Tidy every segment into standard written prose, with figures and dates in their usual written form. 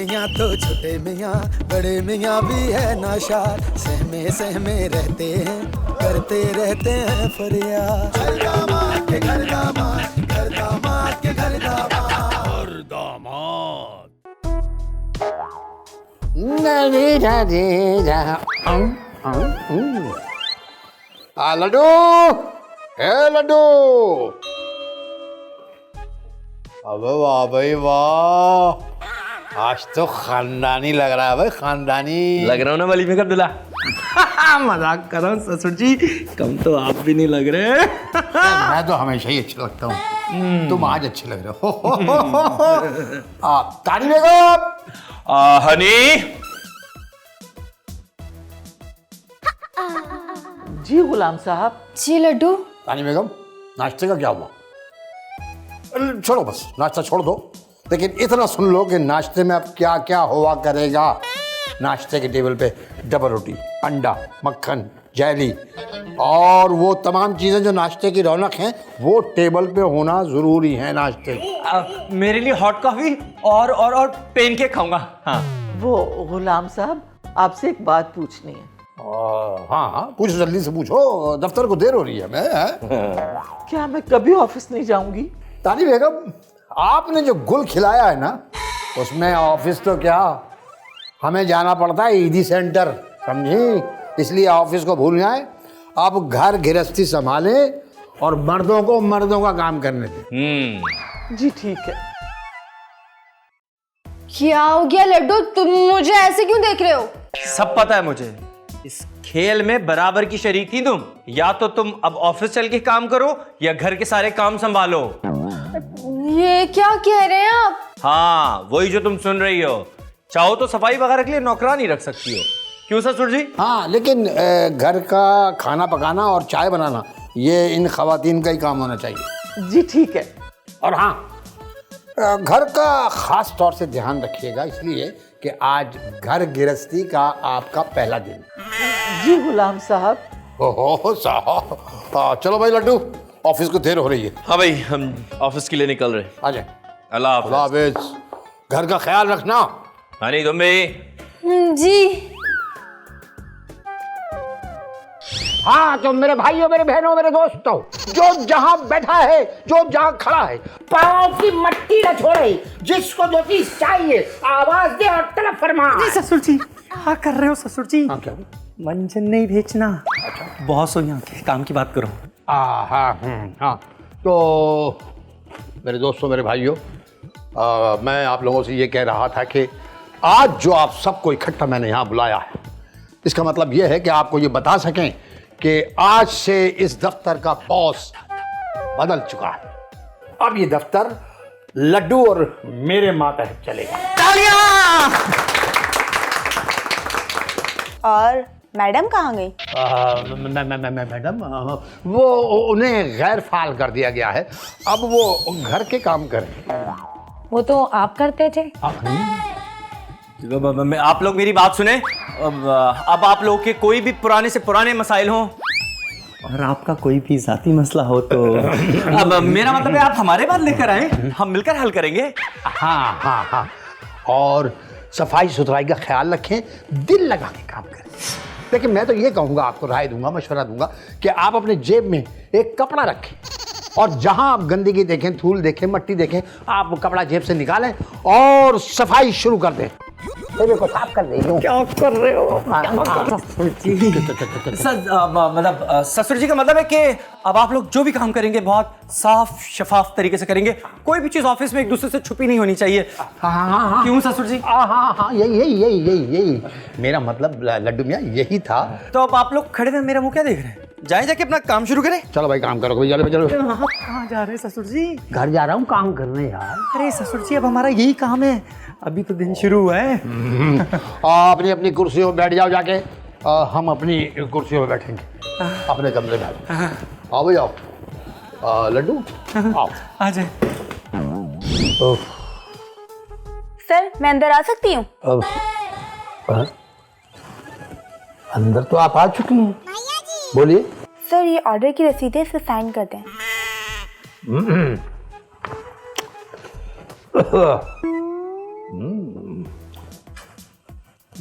मियाँ तो छोटे मियाँ, बड़े मियाँ भी है नाशार, सहमे सहमे रहते हैं, करते रहते हैं फरियाद। घर दामाद के घर दामाद, घर दामाद के घर दामाद, घर दामाद। लड्डू, ए लड्डू। अबे वाह भाई वाह, आज तो खानदानी लग रहा है भाई, खानदानी लग रहा हूँ ना वलीमे का दूल्हा। मजाक कर रहा हूँ ससुर जी, कम तो आप भी नहीं लग रहे। मैं तो हमेशा ही अच्छा लगता हूँ, तुम आज अच्छे लग रहे हो। तारी बेगम। हनी जी गुलाम साहब। जी लड्डू। तानी बेगम, नाश्ते का क्या हुआ? छोड़ो बस, नाश्ता छोड़ दो, लेकिन इतना सुन लो कि नाश्ते में अब क्या क्या हुआ करेगा। नाश्ते के टेबल पे डबल रोटी, अंडा, मक्खन, जैली और वो तमाम चीज़ें जो नाश्ते की रौनक हैं, वो टेबल पे होना ज़रूरी है नाश्ते। मेरे लिए हॉट कॉफी और पेन केक खाऊंगा। हाँ वो गुलाम साहब, आपसे एक बात पूछनी है। हाँ पूछो, जल्दी से पूछो, दफ्तर को देर हो रही है। क्या मैं कभी ऑफिस नहीं जाऊंगी? तानी बेगम, आपने जो गुल खिलाया है ना, उसमें ऑफिस तो क्या, हमें जाना पड़ता है ईदी सेंटर, समझी? इसलिए ऑफिस को भूल जाए, आप घर गृहस्थी संभालें और मर्दों को मर्दों का काम करने दें। जी ठीक है। क्या हो गया लड्डू, तुम मुझे ऐसे क्यों देख रहे हो? सब पता है मुझे, इस खेल में बराबर की शरीक थी तुम। या तो तुम अब ऑफिस चल के काम करो या घर के सारे काम संभालो। ये क्या कह रहे हैं आप? हाँ वही जो तुम सुन रही हो। चाहो तो सफाई वगैरह के लिए नौकरानी रख सकती हो। क्यों ससुर जी? हाँ, लेकिन घर का खाना पकाना और चाय बनाना ये इन खवातीन का ही काम होना चाहिए। जी ठीक है। और हाँ, घर का खास तौर से ध्यान रखिएगा, इसलिए कि आज घर गृहस्थी का आपका पहला दिन। जी गुलाम साहब। ओहो साहब, चलो भाई लड्डू, ऑफिस को देर हो रही है। हाँ भाई, हम ऑफिस के लिए निकल रहे। आ जाए। अल्लाह हाफिज। घर का ख्याल रखना। हाँ नहीं तुम भी। जी। हाँ तो मेरे भाइयों, मेरे बहनों, मेरे दोस्तों, जो जहां बैठा है, जो जहां खड़ा है, पाँव की मट्टी न छोड़े, जिसको जो चीज चाहिए आवाज दे और तलब फरमा। ससुर जी क्या कर रहे हो ससुर जी? हाँ क्या? मंजन नहीं बेचना। अच्छा। बॉस हो यहाँ के, काम की बात करो। हाँ तो मेरे दोस्तों, मेरे भाइयों, मैं आप लोगों से ये कह रहा था कि आज जो आप सबको इकट्ठा मैंने यहाँ बुलाया है, इसका मतलब ये है कि आपको ये बता सकें कि आज से इस दफ्तर का बॉस बदल चुका है। अब ये दफ्तर लड्डू और मेरे मातहत चलेगा। तालियां! और मैडम कहाँ गई? मैडम, वो उन्हें गैर फाल कर दिया गया है, अब वो घर के काम करें। वो तो आप करते थे। आप लोग मेरी बात सुने। अब आप लोग के कोई भी पुराने से पुराने मसाइल हों और आपका कोई भी जाती मसला हो तो अब मेरा मतलब है आप हमारे बात लेकर आए, हम मिलकर हल करेंगे। हाँ, और सफाई सुथराई का ख्याल रखें, दिल लगा के काम करें। लेकिन मैं तो ये कहूँगा, आपको राय दूंगा, मशवरा दूंगा कि आप अपने जेब में एक कपड़ा रखें और जहां आप गंदगी देखें, धूल देखें, मट्टी देखें, आप वो कपड़ा जेब से निकालें और सफाई शुरू कर दें। को साफ कर दें। क्या कर रहे हो? मतलब ससुर जी का मतलब है कि अब आप लोग जो भी काम करेंगे बहुत साफ शफाफ तरीके से करेंगे। कोई भी चीज ऑफिस में एक दूसरे से छुपी नहीं होनी चाहिए। हाँ। क्यों ससुर जी? हाँ, यही मेरा मतलब लड्डू मियाँ, यही था। तो अब आप लोग खड़े में मेरा मुंह क्या देख रहे हैं? जाए जाके अपना काम शुरू करें। चलो भाई काम करो। चलो। कहाँ जा रहे हैं ससुर जी? घर जा रहा हूँ काम करने यार। अरे ससुर जी अब हमारा यही काम है, अभी तो दिन शुरू हुआ है। अपनी अपनी कुर्सियों में बैठ जाओ जाके, हम अपनी कुर्सियों में बैठेंगे अपने कमरे में। आओ भाई आओ। लड्डू आओ। आ जाए। सर मैं अंदर आ सकती हूँ? अंदर तो आप आ चुकी हैं, बोलिए। सर ये ऑर्डर की रसीद है, इस पे साइन कर दें।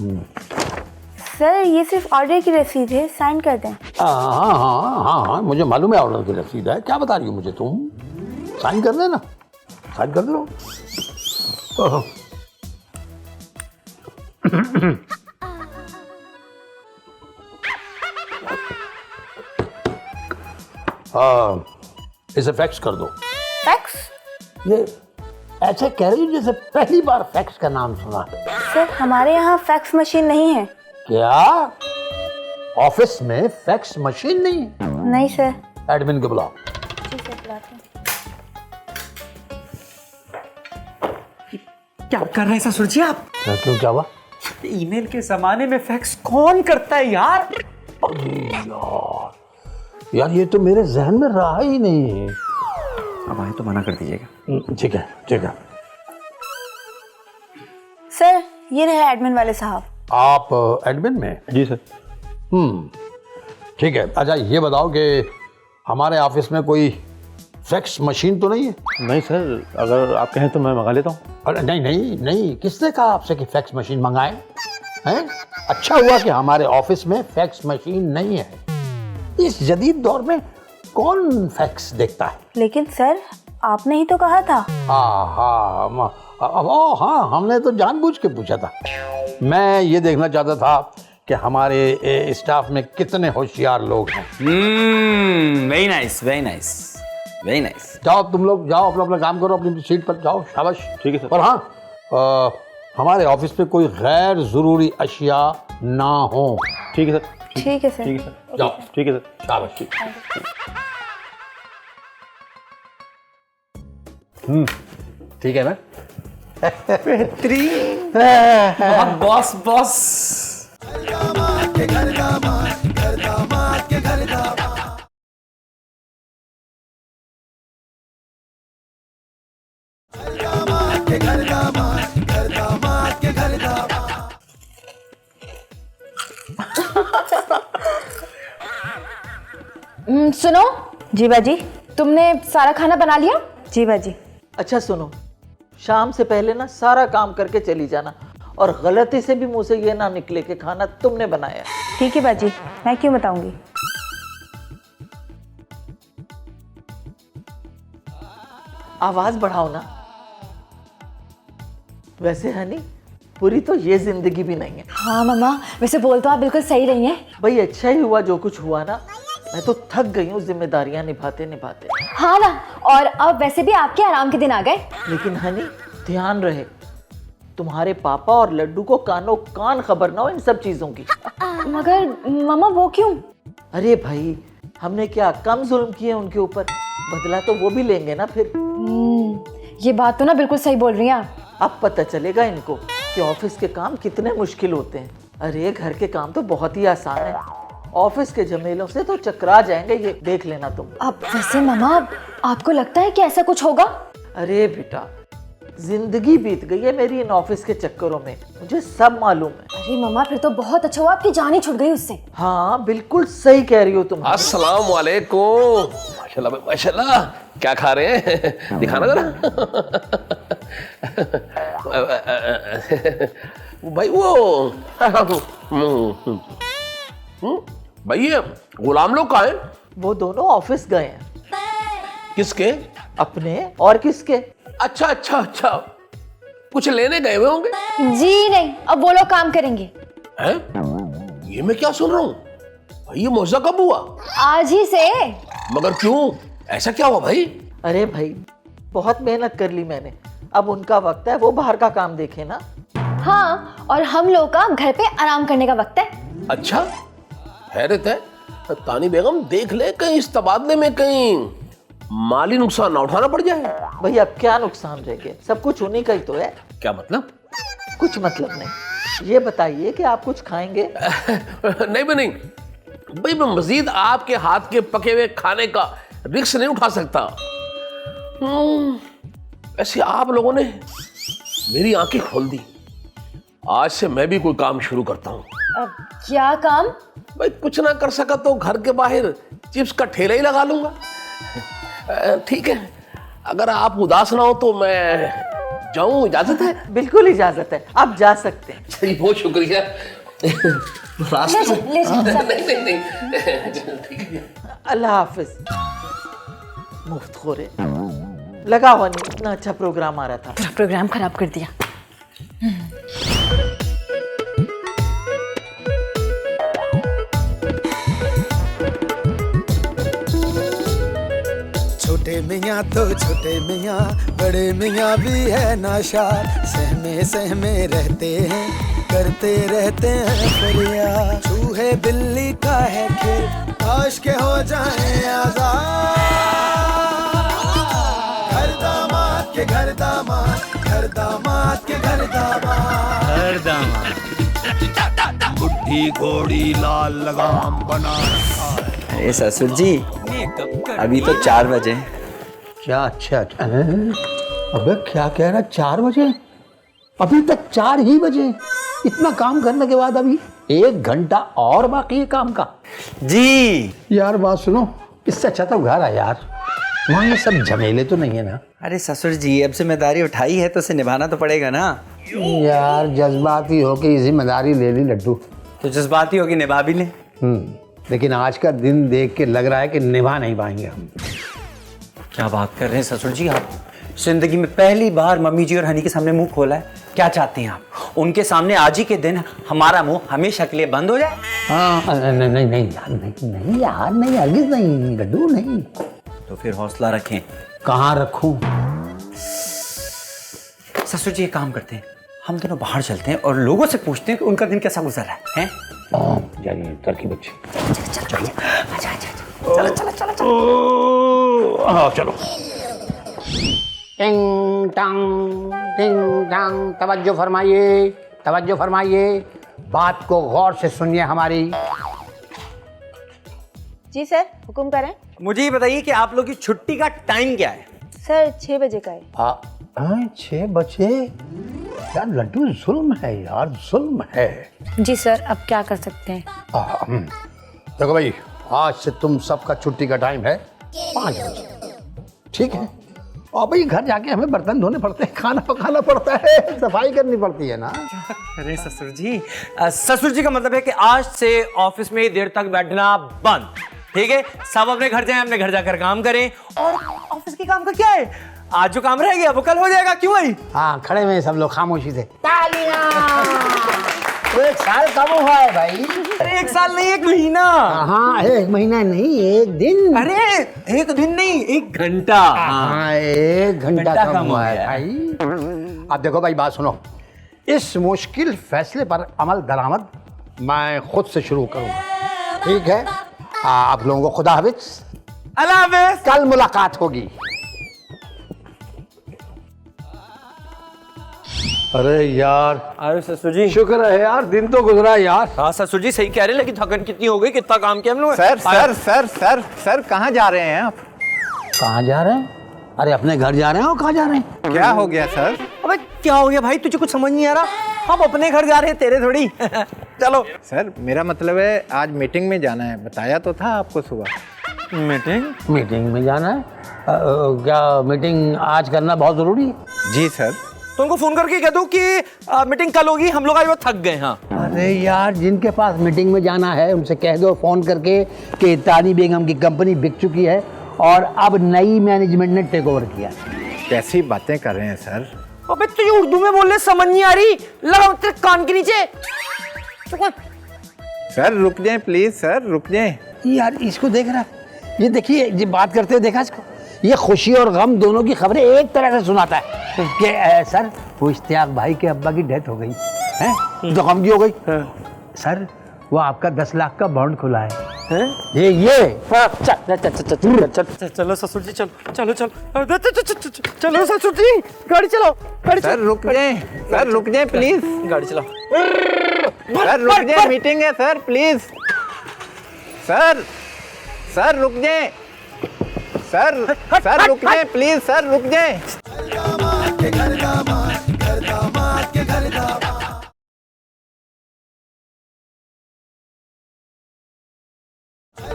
सर ये सिर्फ ऑर्डर की रसीद है, साइन कर दें। हाँ, मुझे मालूम है ऑर्डर की रसीद है। क्या बता रही हो मुझे तुम? साइन कर देना, साइन कर दो। इसे फैक्स कर दो। फैक्स? ये ऐसे कह रही हो जैसे पहली बार फैक्स का नाम सुना। सर हमारे यहाँ फैक्स मशीन नहीं है। क्या ऑफिस में फैक्स मशीन नहीं है? नहीं सर। एडमिन को बुलाओ। जी सर, बुलाते हैं। क्या कर रहे हैं ससुर जी आप? क्यों, क्या हुआ? ईमेल के जमाने में फैक्स कौन करता है यार? यार ये तो मेरे जहन में रहा ही नहीं है। अब आए तो मना कर दीजिएगा। ठीक है, ठीक है। सर ये रहे एडमिन वाले साहब। आप एडमिन में? जी सर। ठीक है। अच्छा ये बताओ कि हमारे ऑफिस में कोई फैक्स मशीन तो नहीं है? नहीं सर, अगर आप कहें तो मैं मंगा लेता हूँ। अरे नहीं नहीं नहीं, किसने कहा आपसे कि फैक्स मशीन मंगाएं? हैं? अच्छा हुआ कि हमारे ऑफिस में फैक्स मशीन नहीं है। इस जदीद दौर में कौन फैक्स देखता है? लेकिन सर आपने ही तो कहा था। हाँ, हमने तो जानबूझ के पूछा था। मैं ये देखना चाहता था कि हमारे स्टाफ में कितने होशियार लोग हैं। Very nice, very nice, very nice. जाओ तुम लोग, जाओ अपना अपना काम करो, अपनी सीट पर जाओ। शाबाश। ठीक है सर। और हाँ, हमारे ऑफिस में कोई गैर जरूरी अशिया ना हो। ठीक है सर। ठीक है सर। ठीक है सर। जाओ। ठीक है सर। शाबाश। ठीक है ना? बेहतरीन। Boss boss. सुनो, जी बाजी। तुमने सारा खाना बना लिया? जी बाजी। अच्छा सुनो, शाम से पहले ना सारा काम करके चली जाना, और गलती से भी मुंह से ये ना निकले कि खाना तुमने बनाया। ठीक है बाजी, मैं क्यों बताऊंगी। आवाज बढ़ाओ ना। वैसे हनी, पूरी तो ये जिंदगी भी नहीं है। हाँ मम्मा, वैसे बोल तो आप बिल्कुल सही रही हैं। भाई अच्छा ही हुआ जो कुछ हुआ ना, मैं तो थक गई हूँ जिम्मेदारियां निभाते निभाते। हाँ ना, और अब वैसे भी आपके आराम के दिन आ गए। लेकिन हनी ध्यान रहे, तुम्हारे पापा और लड्डू को कानो कान खबर ना हो इन सब चीजों की। मगर मम्मा वो क्यों? अरे भाई, हमने क्या कम जुल्म किए उनके ऊपर? बदला तो वो भी लेंगे ना फिर। ये बात तो ना बिल्कुल सही बोल रही हैं आप। अब पता चलेगा इनको कि ऑफिस के काम कितने मुश्किल होते हैं। अरे घर के काम तो बहुत ही आसान है, ऑफिस के झमेलों से तो चकरा जाएंगे, ये देख लेना तुम। अब वैसे मम्मा, आपको लगता है कि ऐसा कुछ होगा? अरे बेटा, जिंदगी बीत गई है मेरी इन ऑफिस के चक्करों में, मुझे सब मालूम है। अरे मम्मा, फिर तो बहुत अच्छा हुआ आपकी जान ही छूट गई उससे। हाँ बिल्कुल सही कह रही हो तुम। अस्सलाम वालेकुम। माशाल्लाह भाई, माशाल्लाह। क्या खा रहे हैं? दिखाना जरा। भाई वो भाई ये गुलाम लोग कहाँ हैं? वो दोनों ऑफिस गए हैं। किसके? अपने और किसके? अच्छा अच्छा अच्छा, कुछ लेने गए हुए होंगे। जी नहीं, अब वो लोग काम करेंगे। हैं? ये मैं क्या सुन रहा हूँ? भाई ये मौजा कब हुआ? आज ही से। मगर क्यों? ऐसा क्या हुआ भाई? अरे भाई, बहुत मेहनत कर ली मैंने, अब उनका वक्त है वो बाहर का काम देखे ना। हाँ, और हम लोग का घर पे आराम करने का वक्त है। अच्छा, हैरत है। तानी बेगम देख ले, कहीं इस तबादले में कहीं माली नुकसान ना उठाना पड़ जाए। भाई अब क्या नुकसान रह गया, सब कुछ उन्हीं का ही तो है। क्या मतलब? कुछ मतलब नहीं। ये बताइए कि आप कुछ खाएंगे? नहीं भाई नहीं भाई, मैं मजीद आपके हाथ के पके हुए खाने का रिस्क नहीं उठा सकता। ऐसे आप लोगों ने मेरी आंखें खोल दी। आज से मैं भी कोई काम शुरू करता हूँ। अब क्या काम? भाई कुछ ना कर सका तो घर के बाहर चिप्स का ठेला ही लगा लूंगा। ठीक है, अगर आप उदास ना हो तो मैं जाऊं, इजाजत है? बिल्कुल इजाजत है, आप जा सकते हैं। जी बहुत शुक्रिया। रास्ते में नहीं नहीं नहीं। अल्लाह हाफिज। मुफ्त खोरे लगा हुआ नहीं, इतना अच्छा प्रोग्राम आ रहा था। पूरा प्रोग्राम खराब कर दिया। छोटे मियाँ तो छोटे मियाँ, बड़े मियाँ भी है नाशाद, सहमे सहमे रहते हैं, करते रहते हैं फरियाद। चूहे बिल्ली का है खेल, काश के हो जाए आजाद। घर दामाद के घर दामाद, घर दामाद के घर दामाद, हर दामाद। बुढ़ी घोड़ी लाल लगाम बना। अरे ससुर जी, अभी तो 4 बजे। क्या? अच्छा अबे क्या कह रहा, 4 बजे? अभी तक 4 ही बजे। इतना काम करने के बाद अभी 1 घंटा और बाकी है काम का। जी यार बात सुनो, इससे अच्छा तो घर है यार, वहाँ ये सब झमेले तो नहीं है ना। अरे ससुर जी, अब जिम्मेदारी उठाई है तो उसे निभाना तो पड़ेगा ना। यार जज्बाती हो के जिम्मेदारी ले ली लड्डू। तो जज्बाती होगी, निभा भी ले। लेकिन आज का दिन देख के लग रहा है कि निभा नहीं पाएंगे हम। क्या बात कर रहे हैं ससुर जी, आप जिंदगी में पहली बार मम्मी जी और हनी के सामने मुंह खोला है। क्या चाहते हैं आप? उनके सामने आज ही के दिन हमारा मुंह हमेशा के लिए बंद हो जाए? हाँ नहीं नहीं नहीं यार, नहीं यार, नहीं हरगिज़ नहीं लड्डू, नहीं। तो फिर हौसला रखें। कहाँ रखूं? ससुर जी एक काम करते हैं, हम दोनों बाहर चलते हैं और लोगों से पूछते हैं कि उनका दिन कैसा गुजर रहा है, हैं? जाइए तरकी बच्ची। चलो। टिंग टांग, तवज्जो फरमाइए, तवज्जो फरमाइए, बात को गौर से सुनिए हमारी। जी सर, हुक्म करें। मुझे ये बताइए कि आप लोग की छुट्टी का टाइम क्या है? सर 6 बजे का है। 6 बजे? यार लड्डू जुल्म है यार, जुल्म है। जी सर, अब क्या कर सकते हैं? देखो भाई, आज से तुम सबका छुट्टी का टाइम है 5 बजे, ठीक है? और भाई घर जाके हमें बर्तन धोने पड़ते हैं, खाना पकाना पड़ता है, सफाई करनी पड़ती है ना। अरे ससुर जी, ससुर जी का मतलब है कि आज से ऑफिस में देर तक बैठना बंद, ठीक है? सब अपने घर जाएं, अपने घर जाकर काम करें। और ऑफिस के काम का क्या है, आज जो काम रह गया वो कल हो जाएगा, क्यों भाई? हाँ, खड़े हुए सब लोग खामोशी से। तो 1 साल कम हुआ है भाई। अरे 1 साल नहीं, 1 महीना। हाँ 1 महीना नहीं, 1 दिन। अरे 1 दिन नहीं, 1 घंटा। हाँ 1 घंटा कम हुआ है भाई। अब देखो भाई, बात सुनो, इस मुश्किल फैसले पर अमल दरामद मैं खुद से शुरू करूंगा, ठीक है? आप लोगों को खुदा हाफिज, अल्लाह हाफिज। कल मुलाकात होगी। अरे यार, अरे ससुर जी, शुक्र है यार, दिन तो गुजरा यार। हाँ ससुर जी सही कह रहे हैं, लेकिन थकन कितनी हो गई, कितना काम किया हम लोग। सर कहाँ जा रहे हैं आप? कहाँ जा रहे हैं? अरे अपने घर जा रहे हैं। और कहाँ जा रहे हैं? क्या हो गया सर? अबे क्या हो गया भाई, तुझे कुछ समझ नहीं आ रहा? हम अपने घर जा रहे हैं, तेरे थोड़ी। चलो। सर मेरा मतलब है आज मीटिंग में जाना है, बताया तो था आपको सुबह। मीटिंग में जाना है? क्या मीटिंग आज करना बहुत जरूरी है? जी सर। तो उनको फोन करके कह दो कि मीटिंग कल होगी, हम लोग आज वो थक गए। हाँ अरे यार, जिनके पास मीटिंग में जाना है उनसे कह दो फोन करके कि तानी बेगम की कंपनी बिक चुकी है और अब नई मैनेजमेंट ने टेक ओवर किया। कैसी बातें कर रहे हैं सर? अबे तुझे उर्दू में बोलने समझ नहीं आ रही, लगा तेरे कान के नीचे। सर रुक जाएं प्लीज, सर रुक जाएं। यार इसको देख रहा, ये देखिए, ये बात करते हुए देखा इसको, ये खुशी और गम दोनों की खबरें एक तरह से सुनाता है कि सर वो इश्तियाक भाई के अब्बा की डेथ हो गई है, तो गम की हो गई। सर वो आपका 10 लाख का बॉन्ड खुला है। ये चलो ससुर जी, चलो चलो चलो चलो ससुर जी, गाड़ी चलाओ, गाड़ी सर रुक जाएं, सर रुक जाएं प्लीज, गाड़ी चलाओ। सर रुक जाएं, मीटिंग है सर प्लीज। सर सर रुक जाएं, सर सर रुक जाएं प्लीज, सर रुक जाएं। दामाद के घर दामाद, घर दामाद के घर दामाद।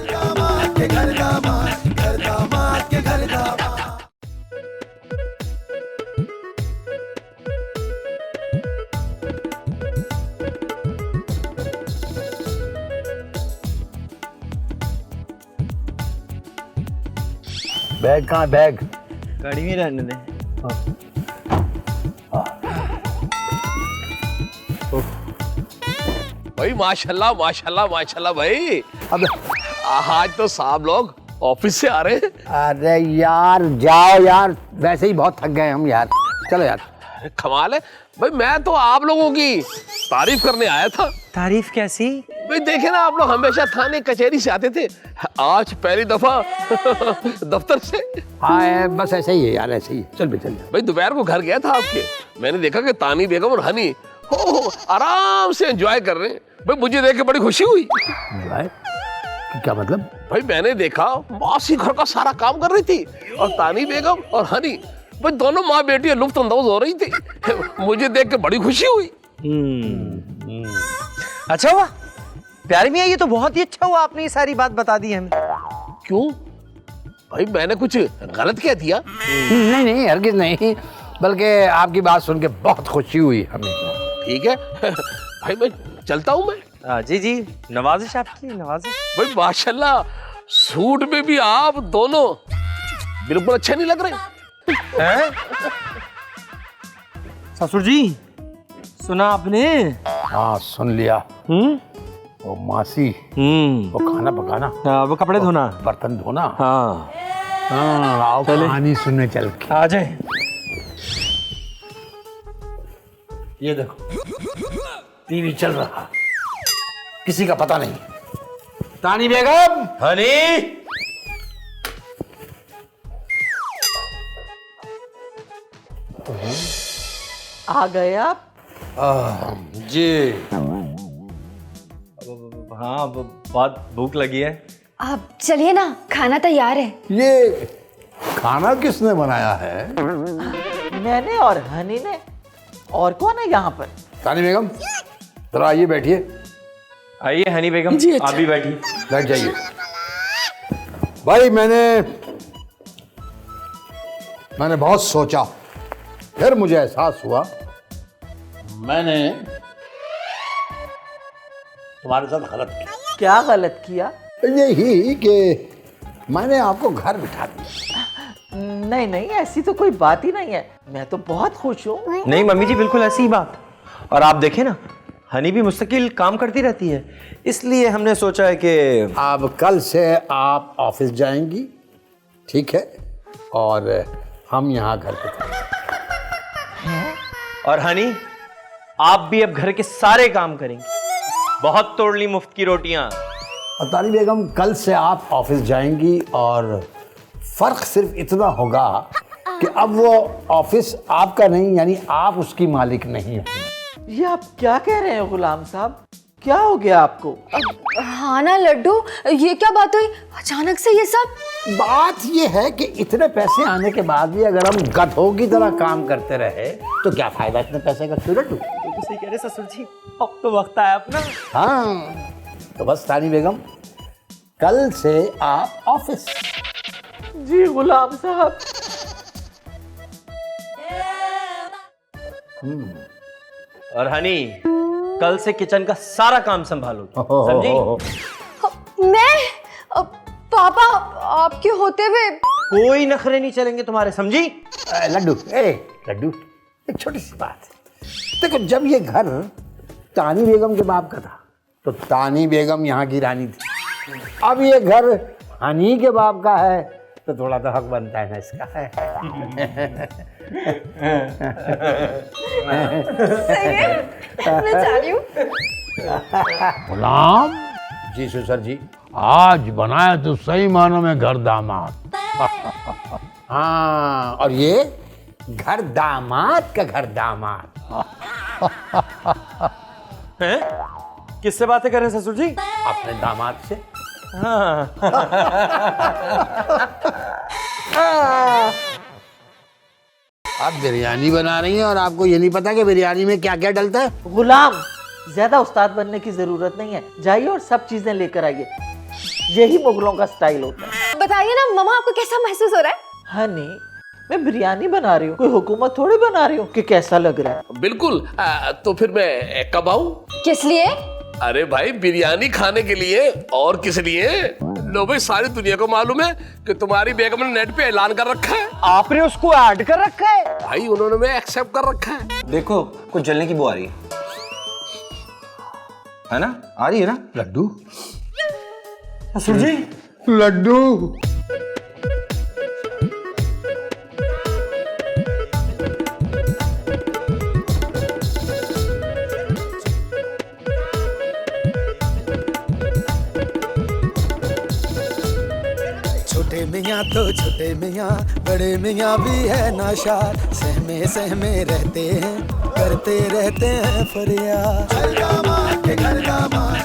दामाद के घर दामाद, घर दामाद के घर दामाद। बैग कहाँ, बैग? गाड़ी में रहने दे। भाई माशाल्लाह माशाल्लाह माशाल्लाह भाई। अब आज तो साहब लोग ऑफिस से आ रहे हैं। अरे यार जाओ यार, वैसे ही बहुत थक गए हम यार, चलो यार। कमाल है भाई, मैं तो आप लोगों की तारीफ करने आया था। तारीफ कैसी? भाई देखे ना, आप लोग हमेशा थाने कचहरी से आते थे, आज पहली दफा दफ्तर से। हाँ बस ऐसे ही है यार, ऐसे ही। चल भी चल। भाई दोपहर को घर गया था आपके, मैंने देखा कि तानी बेगम और हनी हो आराम से एंजॉय कर रहे हैं। भाई मुझे देख के बड़ी खुशी हुई। क्या मतलब? भाई मैंने देखा मौसी घर का सारा काम कर रही थी और तानी बेगम और हनी भाई दोनों माँ बेटी लुफ्त अंदाज हो रही थी। मुझे देख के बड़ी खुशी हुई। अच्छा हुआ प्यारी मियाँ, ये तो बहुत ही अच्छा हुआ, आपने ये सारी बात बता दी हमें। क्यों भाई, मैंने कुछ गलत कह दिया? नहीं नहीं हरगिज नहीं, बल्कि आपकी बात सुन के बहुत खुशी हुई हमें। ठीक है भाई, मैं चलता हूँ मैं। जी जी, नवाजिश आपकी, नवाजिश। भाई माशाल्लाह, सूट में भी आप दोनों बिल्कुल अच्छे नहीं लग रहे हैं? ससुर जी सुना आपने? हाँ सुन लिया। वो मासी, वो खाना पकाना, वो कपड़े धोना, बर्तन धोना। हाँ हाँ, आओ कहानी सुनने चल के। आ जाए। ये देखो टीवी चल रहा, किसी का पता नहीं। तानी बेगम, हनी, आ गए आप? जी हाँ, बहुत भूख लगी है। आप चलिए ना, खाना तैयार है। ये खाना किसने बनाया है? मैंने और हनी ने। और कौन है यहाँ पर? तानी बेगम जरा आइए, बैठिए। आइए हनी बेगम, आप भी बैठिए। बैठ जाइए। भाई मैंने बहुत सोचा, फिर मुझे एहसास हुआ मैंने तुम्हारे साथ गलत किया। क्या गलत किया? यही कि मैंने आपको घर बिठा दिया। नहीं नहीं, ऐसी तो कोई बात ही नहीं है, मैं तो बहुत खुश हूँ। नहीं मम्मी जी, बिल्कुल ऐसी ही बात। और आप देखें ना, हनी भी मुस्तकिल काम करती रहती है, इसलिए हमने सोचा है कि अब कल से आप ऑफिस जाएंगी, ठीक है, और हम यहाँ घर पे करेंगे। और हनी, आप भी अब घर के सारे काम करेंगे। बहुत तोड़ ली मुफ्त की रोटियां। और तानी बेगम, कल से आप ऑफिस जाएंगी और फर्क सिर्फ इतना होगा कि अब वो ऑफिस आपका नहीं, यानी आप उसकी मालिक नहीं है। ये आप क्या कह रहे हैं गुलाम साहब? क्या हो गया आपको? हाँ ना लड्डू, ये क्या बात हुई अचानक से ये सब? बात ये है कि इतने पैसे आने के बाद भी अगर हम गधों की तरह काम करते रहे तो क्या फायदा इतने पैसे का? क्यों लड्डू? तो सही कह रहे ससुर जी, अब तो वक्त आया अपना। हाँ तो बस तानी बेगम, कल से आप ऑफिस। जी गुलाम साहब। और हनी, कल से किचन का सारा काम संभालोगी, समझी? मैं पापा आपके होते हुए कोई नखरे नहीं चलेंगे तुम्हारे, समझी? लड्डू, लड्डू, एक छोटी सी बात। देखो, जब ये घर तानी बेगम के बाप का था तो तानी बेगम यहाँ की रानी थी। अब ये घर हनी के बाप का है तो थोड़ा तो हक बनता है ना इसका। मैं चाह रही हूँ। गुलाम जी, ससुर जी, आज बनाया तो सही मानों में घर दामाद। हाँ, और ये घर दामाद का घर दामाद। हैं? किससे बातें कर रहे हैं ससुर जी? अपने दामाद से। हाँ। आप बिरयानी बना रही हैं और आपको ये नहीं पता कि बिरयानी में क्या क्या डलता है? गुलाम, ज्यादा उस्ताद बनने की जरूरत नहीं है, जाइए और सब चीजें लेकर आइए। यही मुगलों का स्टाइल होता है। बताइए ना मम्मा, आपको कैसा महसूस हो रहा है? हनी, मैं बिरयानी बना रही हूँ, कोई हुकूमत थोड़ी बना रही हूँ कि कैसा लग रहा है। बिल्कुल। तो फिर मैं कब आऊं? किस लिए? अरे भाई बिरयानी खाने के लिए और किस लिए? लो भाई सारी दुनिया को मालूम है कि तुम्हारी बेगम ने नेट पे ऐलान कर रखा है। आपने उसको ऐड कर रखा है? भाई उन्होंने मैं एक्सेप्ट कर रखा है। देखो कुछ जलने की बू आ रही है ना? आ रही है ना? लड्डू, ससुर जी लड्डू। छोटे मियाँ तो छोटे मियाँ, बड़े मियाँ भी है नाशार, सहमे सहमे रहते हैं, करते रहते हैं फरियाद। घर दामाद के घर दामाद,